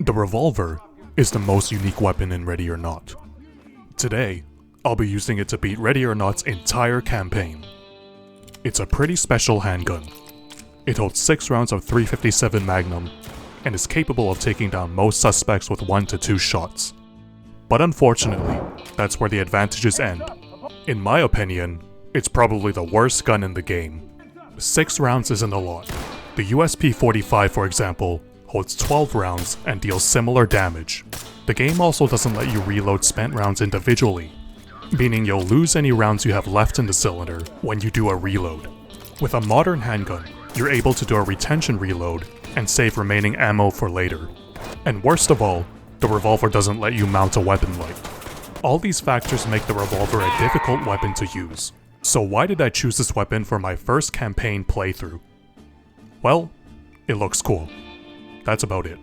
The Revolver is the most unique weapon in Ready or Not. Today, I'll be using it to beat Ready or Not's entire campaign. It's a pretty special handgun. It holds 6 rounds of .357 Magnum and is capable of taking down most suspects with 1 to 2 shots. But unfortunately, that's where the advantages end. In my opinion, it's probably the worst gun in the game. 6 rounds isn't a lot. The USP-45, for example, holds 12 rounds and deals similar damage. The game also doesn't let you reload spent rounds individually, meaning you'll lose any rounds you have left in the cylinder when you do a reload. With a modern handgun, you're able to do a retention reload and save remaining ammo for later. And worst of all, the Revolver doesn't let you mount a weapon light. All these factors make the Revolver a difficult weapon to use. So why did I choose this weapon for my first campaign playthrough? Well, it looks cool. That's about it.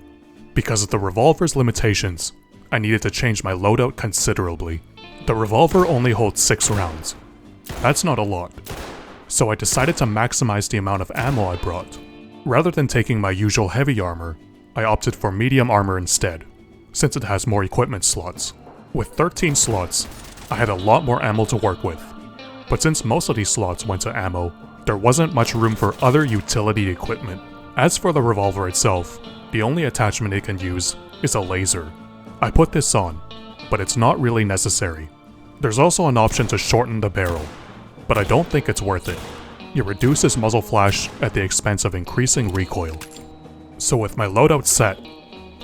Because of the Revolver's limitations, I needed to change my loadout considerably. The Revolver only holds 6 rounds. That's not a lot. So I decided to maximize the amount of ammo I brought. Rather than taking my usual heavy armor, I opted for medium armor instead, since it has more equipment slots. With 13 slots, I had a lot more ammo to work with. But since most of these slots went to ammo, there wasn't much room for other utility equipment. As for the Revolver itself, the only attachment it can use is a laser. I put this on, but it's not really necessary. There's also an option to shorten the barrel, but I don't think it's worth it. It reduces muzzle flash at the expense of increasing recoil. So with my loadout set,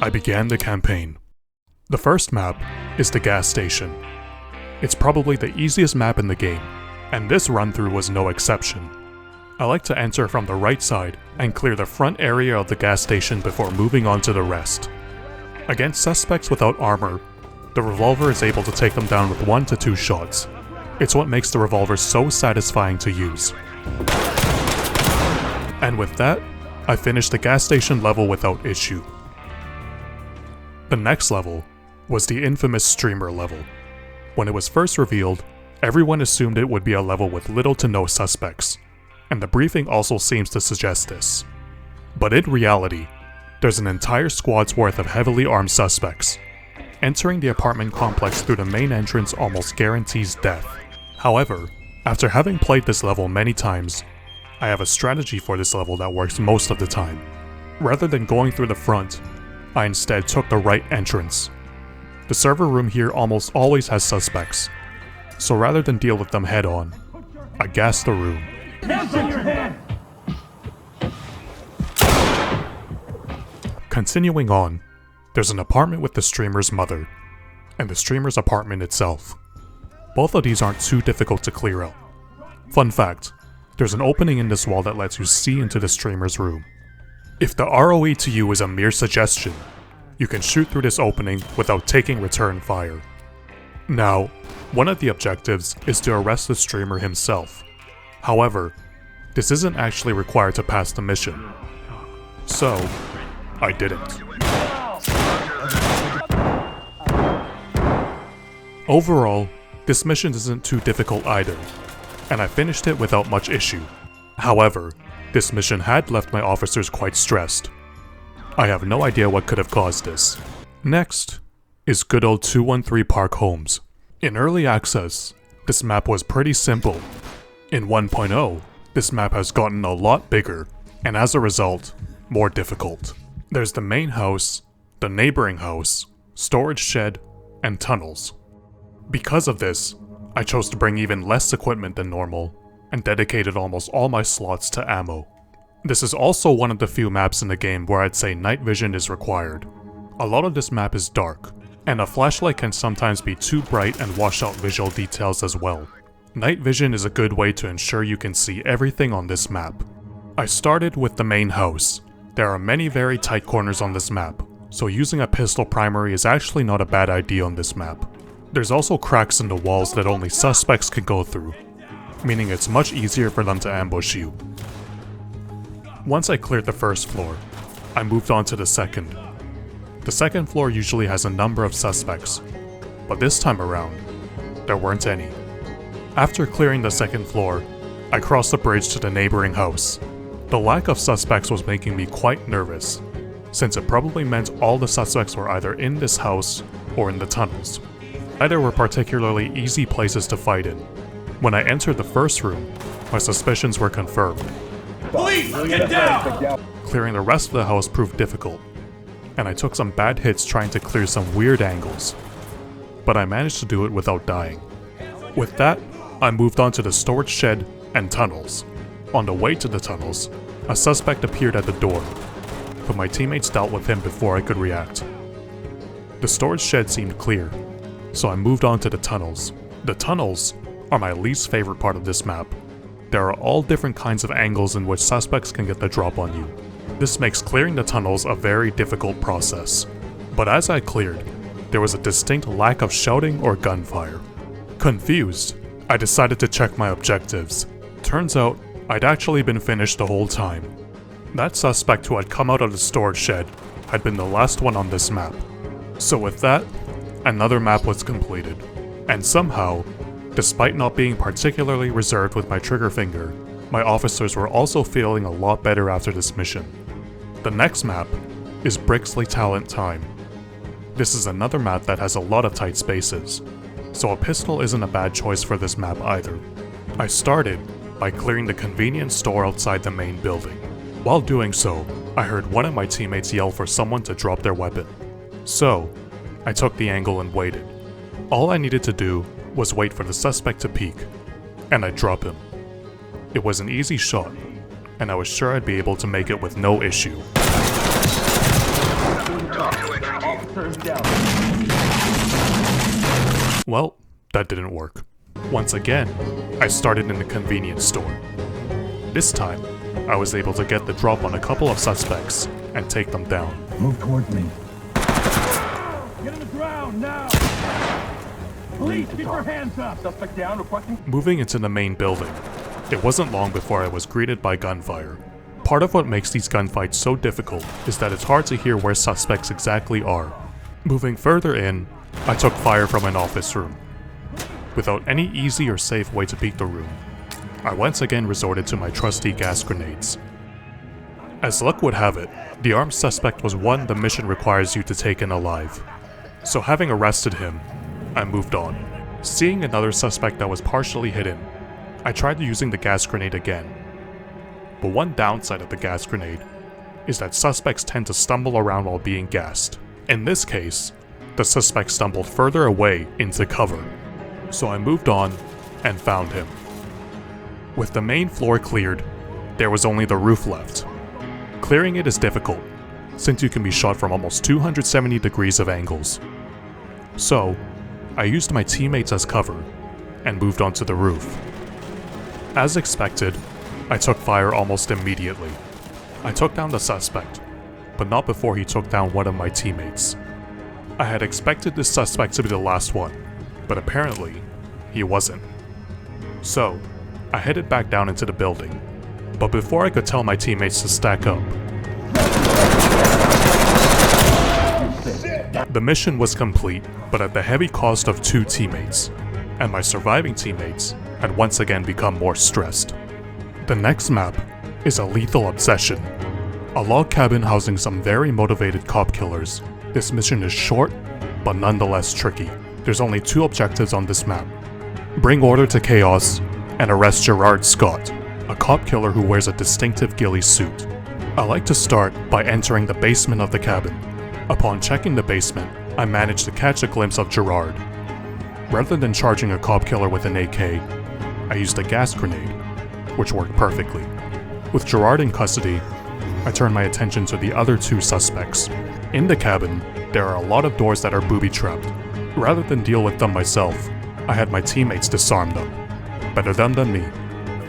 I began the campaign. The first map is the gas station. It's probably the easiest map in the game, and this run-through was no exception. I like to enter from the right side and clear the front area of the gas station before moving on to the rest. Against suspects without armor, the Revolver is able to take them down with 1 to 2 shots. It's what makes the Revolver so satisfying to use. And with that, I finished the gas station level without issue. The next level was the infamous streamer level. When it was first revealed, everyone assumed it would be a level with little to no suspects, and the briefing also seems to suggest this. But in reality, there's an entire squad's worth of heavily armed suspects. Entering the apartment complex through the main entrance almost guarantees death. However, after having played this level many times, I have a strategy for this level that works most of the time. Rather than going through the front, I instead took the right entrance. The server room here almost always has suspects, so rather than deal with them head on, I gassed the room. Continuing on, there's an apartment with the streamer's mother, and the streamer's apartment itself. Both of these aren't too difficult to clear out. Fun fact, there's an opening in this wall that lets you see into the streamer's room. If the ROE to you is a mere suggestion, you can shoot through this opening without taking return fire. Now, one of the objectives is to arrest the streamer himself. However, this isn't actually required to pass the mission. So, I didn't. Overall, this mission isn't too difficult either, and I finished it without much issue. However, this mission had left my officers quite stressed. I have no idea what could have caused this. Next is good old 213 Park Homes. In early access, this map was pretty simple. In 1.0, this map has gotten a lot bigger, and as a result, more difficult. There's the main house, the neighboring house, storage shed, and tunnels. Because of this, I chose to bring even less equipment than normal, and dedicated almost all my slots to ammo. This is also one of the few maps in the game where I'd say night vision is required. A lot of this map is dark, and a flashlight can sometimes be too bright and wash out visual details as well. Night vision is a good way to ensure you can see everything on this map. I started with the main house. There are many very tight corners on this map, so using a pistol primary is actually not a bad idea on this map. There's also cracks in the walls that only suspects can go through, meaning it's much easier for them to ambush you. Once I cleared the first floor, I moved on to the second. The second floor usually has a number of suspects, but this time around, there weren't any. After clearing the second floor, I crossed the bridge to the neighboring house. The lack of suspects was making me quite nervous, since it probably meant all the suspects were either in this house or in the tunnels. Neither were particularly easy places to fight in. When I entered the first room, my suspicions were confirmed. Police, get down! Clearing the rest of the house proved difficult, and I took some bad hits trying to clear some weird angles. But I managed to do it without dying. With that, I moved on to the storage shed and tunnels. On the way to the tunnels, a suspect appeared at the door, but my teammates dealt with him before I could react. The storage shed seemed clear, so I moved on to the tunnels. The tunnels are my least favorite part of this map. There are all different kinds of angles in which suspects can get the drop on you. This makes clearing the tunnels a very difficult process. But as I cleared, there was a distinct lack of shouting or gunfire. Confused, I decided to check my objectives. Turns out, I'd actually been finished the whole time. That suspect who had come out of the storage shed had been the last one on this map. So with that, another map was completed. And somehow, despite not being particularly reserved with my trigger finger, my officers were also feeling a lot better after this mission. The next map is Brixley Talent Time. This is another map that has a lot of tight spaces, so a pistol isn't a bad choice for this map either. I started by clearing the convenience store outside the main building. While doing so, I heard one of my teammates yell for someone to drop their weapon. So, I took the angle and waited. All I needed to do was wait for the suspect to peek, and I'd drop him. It was an easy shot, and I was sure I'd be able to make it with no issue. Well, that didn't work. Once again, I started in the convenience store. This time, I was able to get the drop on a couple of suspects and take them down. Move towards me. Get on the ground now! Police, keep your hands up! Suspect down, requesting... Moving into the main building, it wasn't long before I was greeted by gunfire. Part of what makes these gunfights so difficult is that it's hard to hear where suspects exactly are. Moving further in, I took fire from an office room. Without any easy or safe way to beat the room, I once again resorted to my trusty gas grenades. As luck would have it, the armed suspect was one the mission requires you to take in alive. So having arrested him, I moved on. Seeing another suspect that was partially hidden, I tried using the gas grenade again. But one downside of the gas grenade is that suspects tend to stumble around while being gassed. In this case, the suspect stumbled further away into cover. So I moved on and found him. With the main floor cleared, there was only the roof left. Clearing it is difficult, since you can be shot from almost 270 degrees of angles. So, I used my teammates as cover, and moved onto the roof. As expected, I took fire almost immediately. I took down the suspect, but not before he took down one of my teammates. I had expected this suspect to be the last one, but apparently, he wasn't. So, I headed back down into the building, but before I could tell my teammates to stack up, the mission was complete, but at the heavy cost of 2 teammates, and my surviving teammates had once again become more stressed. The next map is a lethal obsession. A log cabin housing some very motivated cop killers. This mission is short, but nonetheless tricky. There's only 2 objectives on this map. Bring order to chaos, and arrest Gerard Scott, a cop killer who wears a distinctive ghillie suit. I like to start by entering the basement of the cabin. Upon checking the basement, I managed to catch a glimpse of Gerard. Rather than charging a cop killer with an AK, I used a gas grenade, which worked perfectly. With Gerard in custody, I turned my attention to the other 2 suspects. In the cabin, there are a lot of doors that are booby-trapped. Rather than deal with them myself, I had my teammates disarm them. Better them than me.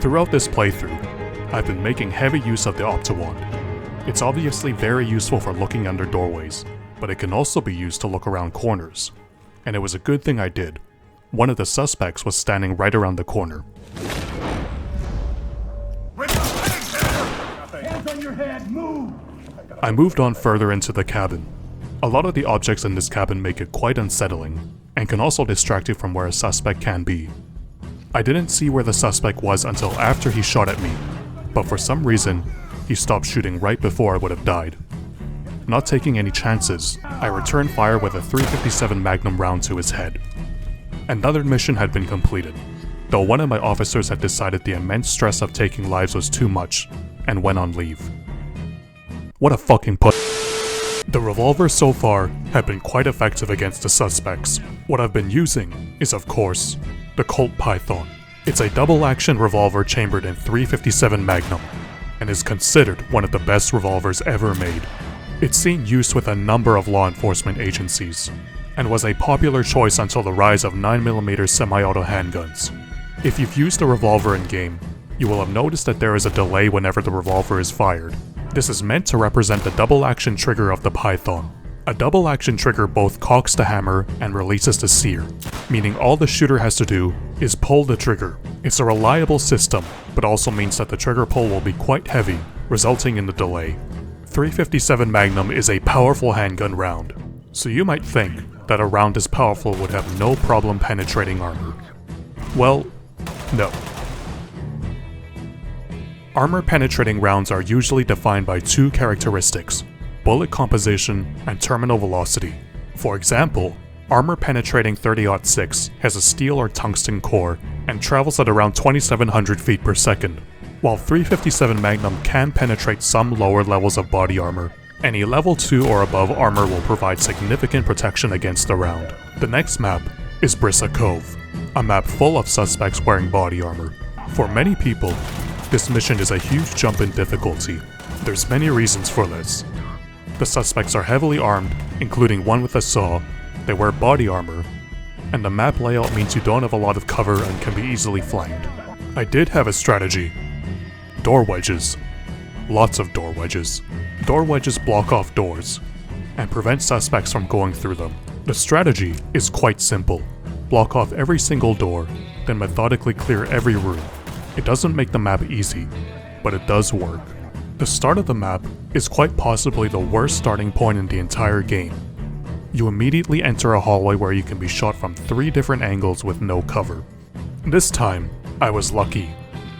Throughout this playthrough, I've been making heavy use of the Optiwand. It's obviously very useful for looking under doorways, but it can also be used to look around corners. And it was a good thing I did. One of the suspects was standing right around the corner. Hands on your head, move! I moved on further into the cabin. A lot of the objects in this cabin make it quite unsettling, and can also distract you from where a suspect can be. I didn't see where the suspect was until after he shot at me, but for some reason, he stopped shooting right before I would have died. Not taking any chances, I returned fire with a .357 Magnum round to his head. Another mission had been completed, though one of my officers had decided the immense stress of taking lives was too much, and went on leave. What a fucking put. The revolver so far had been quite effective against the suspects. What I've been using is, of course, the Colt Python. It's a double-action revolver chambered in .357 Magnum, and is considered one of the best revolvers ever made. It's seen use with a number of law enforcement agencies, and was a popular choice until the rise of 9mm semi-auto handguns. If you've used a revolver in-game, you will have noticed that there is a delay whenever the revolver is fired. This is meant to represent the double-action trigger of the Python. A double-action trigger both cocks the hammer and releases the sear, meaning all the shooter has to do is pull the trigger. It's a reliable system, but also means that the trigger pull will be quite heavy, resulting in the delay. .357 Magnum is a powerful handgun round, so you might think that a round as powerful would have no problem penetrating armor. Well, no. Armor-penetrating rounds are usually defined by two characteristics: bullet composition and terminal velocity. For example, armor-penetrating .30-06 has a steel or tungsten core and travels at around 2,700 feet per second, while .357 Magnum can penetrate some lower levels of body armor. Any level 2 or above armor will provide significant protection against the round. The next map is Brissa Cove, a map full of suspects wearing body armor. For many people, this mission is a huge jump in difficulty. There's many reasons for this. The suspects are heavily armed, including one with a saw, they wear body armor, and the map layout means you don't have a lot of cover and can be easily flanked. I did have a strategy. Door wedges. Lots of door wedges. Door wedges block off doors, and prevent suspects from going through them. The strategy is quite simple. Block off every single door, then methodically clear every room. It doesn't make the map easy, but it does work. The start of the map is quite possibly the worst starting point in the entire game. You immediately enter a hallway where you can be shot from 3 different angles with no cover. This time, I was lucky.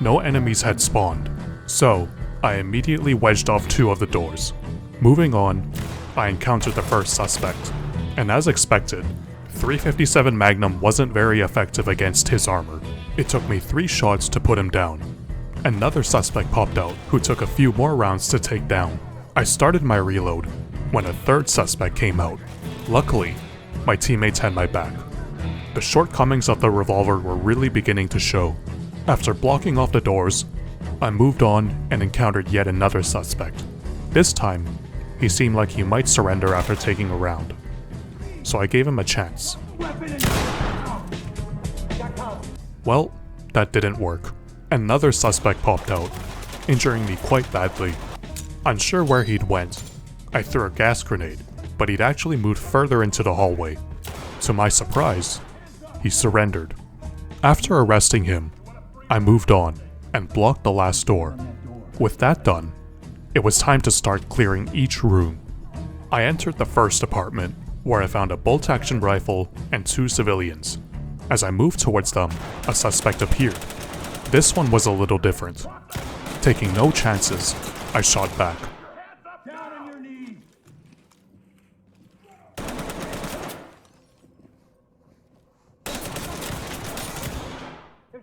No enemies had spawned, so I immediately wedged off 2 of the doors. Moving on, I encountered the first suspect, and as expected, .357 Magnum wasn't very effective against his armor. It took me 3 shots to put him down. Another suspect popped out who took a few more rounds to take down. I started my reload when a third suspect came out. Luckily, my teammates had my back. The shortcomings of the revolver were really beginning to show. After blocking off the doors, I moved on and encountered yet another suspect. This time, he seemed like he might surrender after taking a round, so I gave him a chance. Well, that didn't work. Another suspect popped out, injuring me quite badly. Unsure where he'd went, I threw a gas grenade, but he'd actually moved further into the hallway. To my surprise, he surrendered. After arresting him, I moved on and blocked the last door. With that done, it was time to start clearing each room. I entered the first apartment, where I found a bolt-action rifle and 2 civilians. As I moved towards them, a suspect appeared. This one was a little different. Taking no chances, I shot back. Down on your knees.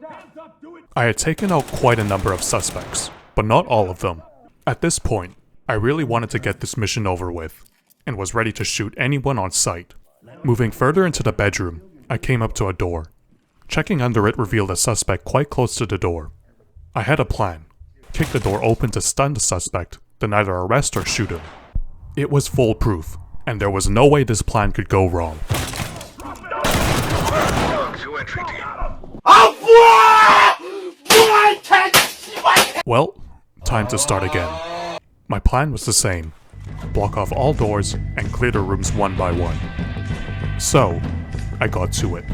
Hands up, do it. I had taken out quite a number of suspects, but not all of them. At this point, I really wanted to get this mission over with, and was ready to shoot anyone on sight. Moving further into the bedroom, I came up to a door. Checking under it revealed a suspect quite close to the door. I had a plan. Kick the door open to stun the suspect, then either arrest or shoot him. It was foolproof, and there was no way this plan could go wrong. Well, time to start again. My plan was the same. Block off all doors and clear the rooms one by one. So, I got to it.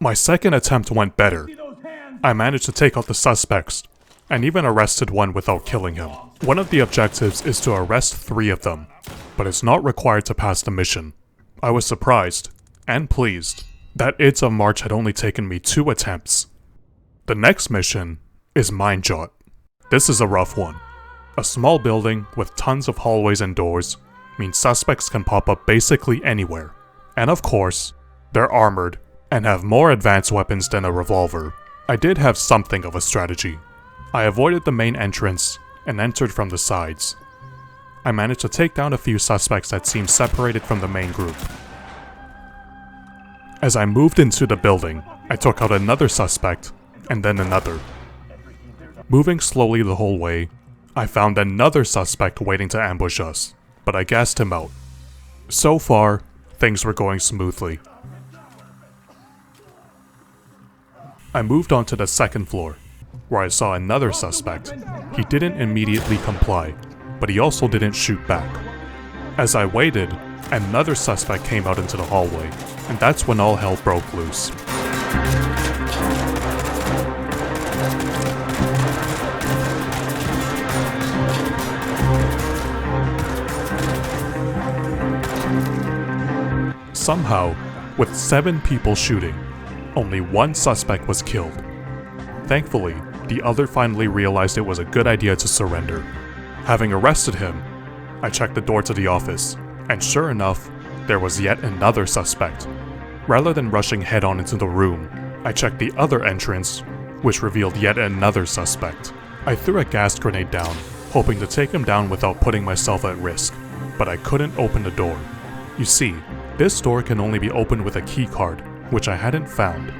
My second attempt went better. I managed to take out the suspects, and even arrested one without killing him. One of the objectives is to arrest 3 of them, but it's not required to pass the mission. I was surprised, and pleased, that Ids of March had only taken me 2 attempts. The next mission is Mine Jot. This is a rough one. A small building with tons of hallways and doors means suspects can pop up basically anywhere. And of course, they're armored and have more advanced weapons than a revolver. I did have something of a strategy. I avoided the main entrance and entered from the sides. I managed to take down a few suspects that seemed separated from the main group. As I moved into the building, I took out another suspect, and then another. Moving slowly the whole way, I found another suspect waiting to ambush us, but I gassed him out. So far, things were going smoothly. I moved on to the second floor, where I saw another suspect. He didn't immediately comply, but he also didn't shoot back. As I waited, another suspect came out into the hallway, and that's when all hell broke loose. Somehow, with 7 people shooting, only 1 suspect was killed. Thankfully, the other finally realized it was a good idea to surrender. Having arrested him, I checked the door to the office, and sure enough, there was yet another suspect. Rather than rushing head-on into the room, I checked the other entrance, which revealed yet another suspect. I threw a gas grenade down, hoping to take him down without putting myself at risk, but I couldn't open the door. You see, this door can only be opened with a key card, which I hadn't found.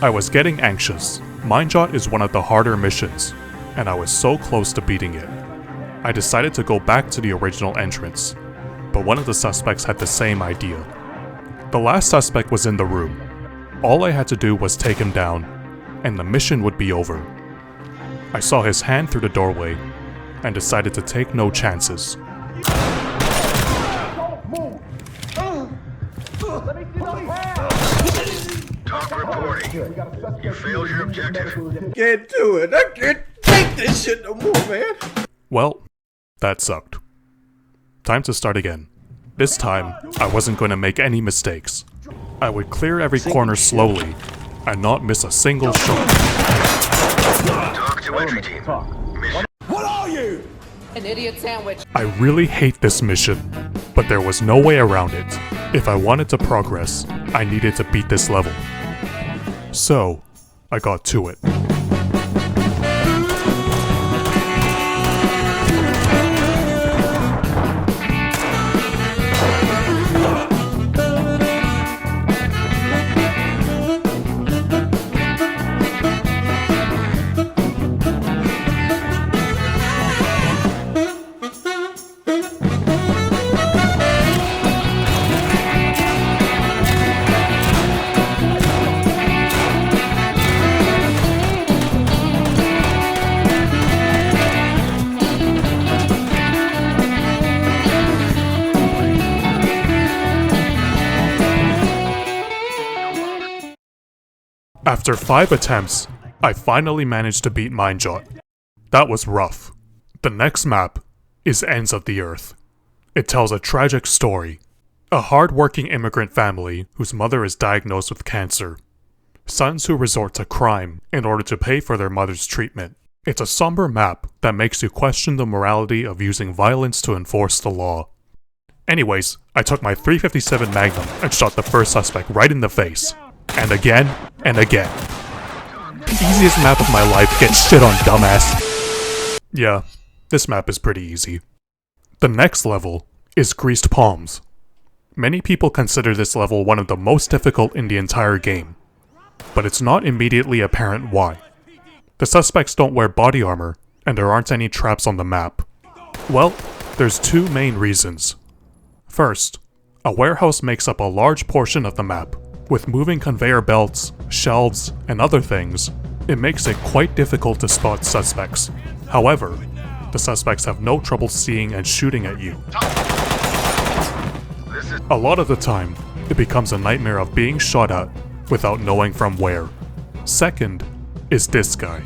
I was getting anxious. Mine Jot is one of the harder missions, and I was so close to beating it. I decided to go back to the original entrance, but one of the suspects had the same idea. The last suspect was in the room. All I had to do was take him down, and the mission would be over. I saw his hand through the doorway, and decided to take no chances. Talk reporting. You failed your objective. Can't do it. I can't take this shit no more, man. Well, that sucked. Time to start again. This time, I wasn't going to make any mistakes. I would clear every corner slowly and not miss a single shot. Talk to entry team. Mission. What are you? An idiot sandwich. I really hate this mission, but there was no way around it. If I wanted to progress, I needed to beat this level. So, I got to it. After 5 attempts, I finally managed to beat Mine Jot. That was rough. The next map is Ends of the Earth. It tells a tragic story. A hard-working immigrant family whose mother is diagnosed with cancer. Sons who resort to crime in order to pay for their mother's treatment. It's a somber map that makes you question the morality of using violence to enforce the law. Anyways, I took my .357 Magnum and shot the first suspect right in the face. And again, and again. Easiest map of my life, get shit on, dumbass. Yeah, this map is pretty easy. The next level is Greased Palms. Many people consider this level one of the most difficult in the entire game, but it's not immediately apparent why. The suspects don't wear body armor, and there aren't any traps on the map. Well, there's 2 main reasons. First, a warehouse makes up a large portion of the map. With moving conveyor belts, shelves, and other things, it makes it quite difficult to spot suspects. However, the suspects have no trouble seeing and shooting at you. A lot of the time, it becomes a nightmare of being shot at without knowing from where. Second is this guy.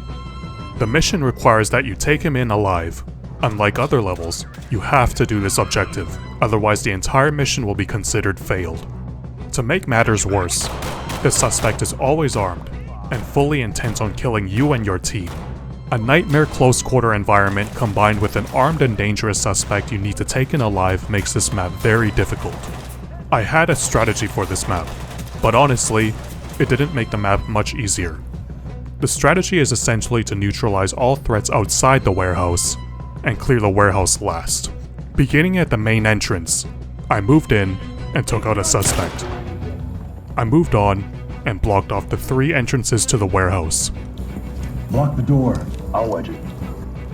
The mission requires that you take him in alive. Unlike other levels, you have to do this objective, otherwise the entire mission will be considered failed. To make matters worse, the suspect is always armed and fully intent on killing you and your team. A nightmare close-quarter environment combined with an armed and dangerous suspect you need to take in alive makes this map very difficult. I had a strategy for this map, but honestly, it didn't make the map much easier. The strategy is essentially to neutralize all threats outside the warehouse and clear the warehouse last. Beginning at the main entrance, I moved in and took out a suspect. I moved on and blocked off the 3 entrances to the warehouse. Block the door. I'll wedge it.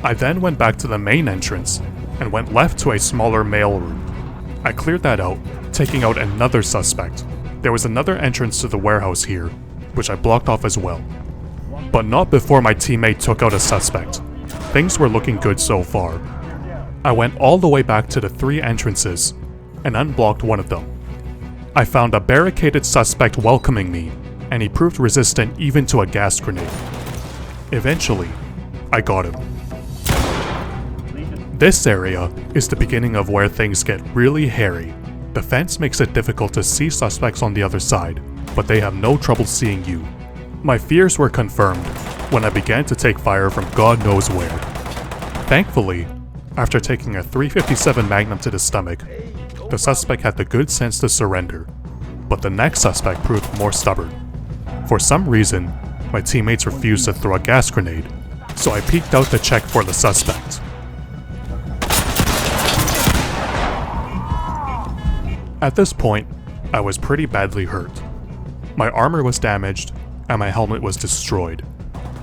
I then went back to the main entrance and went left to a smaller mail room. I cleared that out, taking out another suspect. There was another entrance to the warehouse here, which I blocked off as well. But not before my teammate took out a suspect. Things were looking good so far. I went all the way back to the 3 entrances and unblocked one of them. I found a barricaded suspect welcoming me, and he proved resistant even to a gas grenade. Eventually, I got him. This area is the beginning of where things get really hairy. The fence makes it difficult to see suspects on the other side, but they have no trouble seeing you. My fears were confirmed when I began to take fire from God knows where. Thankfully, after taking a .357 Magnum to the stomach, the suspect had the good sense to surrender, but the next suspect proved more stubborn. For some reason, my teammates refused to throw a gas grenade, so I peeked out to check for the suspect. At this point, I was pretty badly hurt. My armor was damaged, and my helmet was destroyed.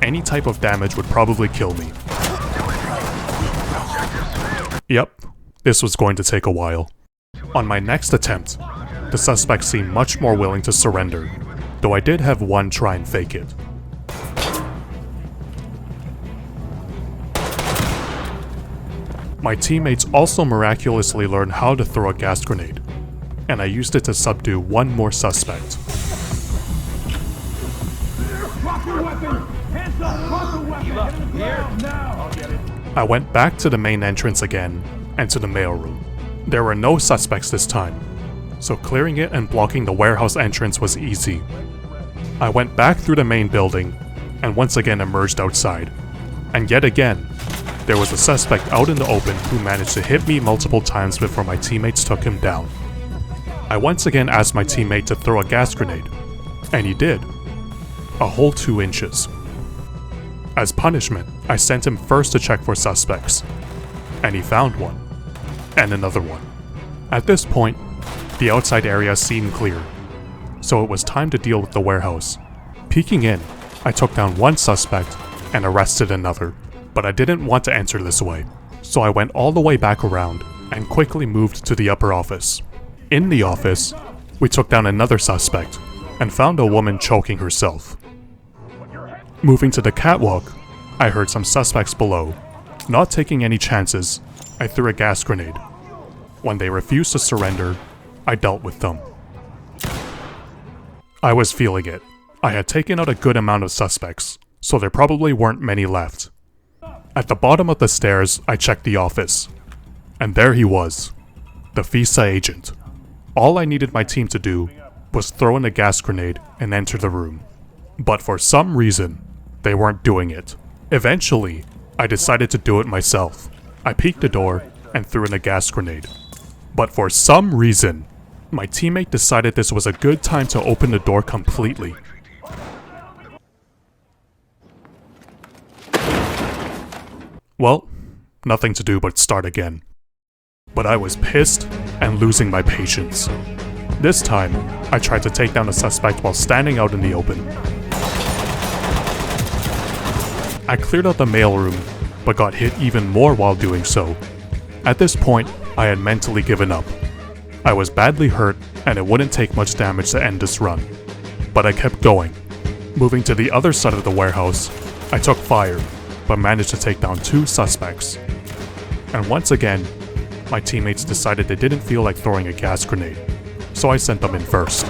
Any type of damage would probably kill me. Yep, this was going to take a while. On my next attempt, the suspect seemed much more willing to surrender, though I did have one try and fake it. My teammates also miraculously learned how to throw a gas grenade, and I used it to subdue one more suspect. Drop your weapon! Hands up! Drop the weapon! Get on the ground now! I'll get it. I went back to the main entrance again, and to the mailroom. There were no suspects this time, so clearing it and blocking the warehouse entrance was easy. I went back through the main building, and once again emerged outside. And yet again, there was a suspect out in the open who managed to hit me multiple times before my teammates took him down. I once again asked my teammate to throw a gas grenade, and he did. A whole 2 inches. As punishment, I sent him first to check for suspects, and he found one, and another one. At this point, the outside area seemed clear, so it was time to deal with the warehouse. Peeking in, I took down one suspect and arrested another, but I didn't want to enter this way, so I went all the way back around and quickly moved to the upper office. In the office, we took down another suspect and found a woman choking herself. Moving to the catwalk, I heard some suspects below. Not taking any chances, I threw a gas grenade. When they refused to surrender, I dealt with them. I was feeling it. I had taken out a good amount of suspects, so there probably weren't many left. At the bottom of the stairs, I checked the office. And there he was, the FISA agent. All I needed my team to do was throw in a gas grenade and enter the room. But for some reason, they weren't doing it. Eventually, I decided to do it myself. I peeked the door and threw in a gas grenade. But for some reason, my teammate decided this was a good time to open the door completely. Well, nothing to do but start again. But I was pissed and losing my patience. This time, I tried to take down a suspect while standing out in the open. I cleared out the mailroom, but got hit even more while doing so. At this point, I had mentally given up. I was badly hurt, and it wouldn't take much damage to end this run. But I kept going. Moving to the other side of the warehouse, I took fire, but managed to take down 2 suspects. And once again, my teammates decided they didn't feel like throwing a gas grenade, so I sent them in first.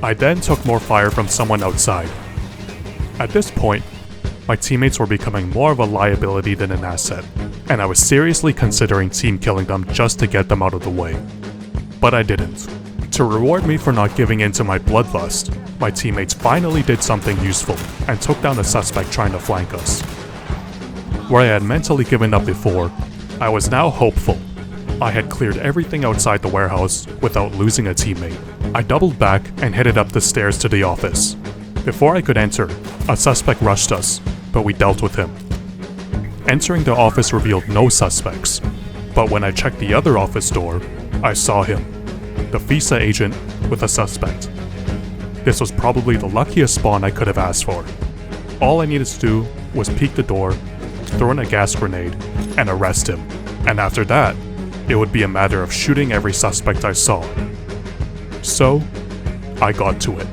I then took more fire from someone outside. At this point, my teammates were becoming more of a liability than an asset, and I was seriously considering team killing them just to get them out of the way. But I didn't. To reward me for not giving in to my bloodlust, my teammates finally did something useful and took down a suspect trying to flank us. Where I had mentally given up before, I was now hopeful. I had cleared everything outside the warehouse without losing a teammate. I doubled back and headed up the stairs to the office. Before I could enter, a suspect rushed us, but we dealt with him. Entering the office revealed no suspects, but when I checked the other office door, I saw him, the FISA agent with a suspect. This was probably the luckiest spawn I could have asked for. All I needed to do was peek the door, throw in a gas grenade, and arrest him. And after that, it would be a matter of shooting every suspect I saw. So, I got to it.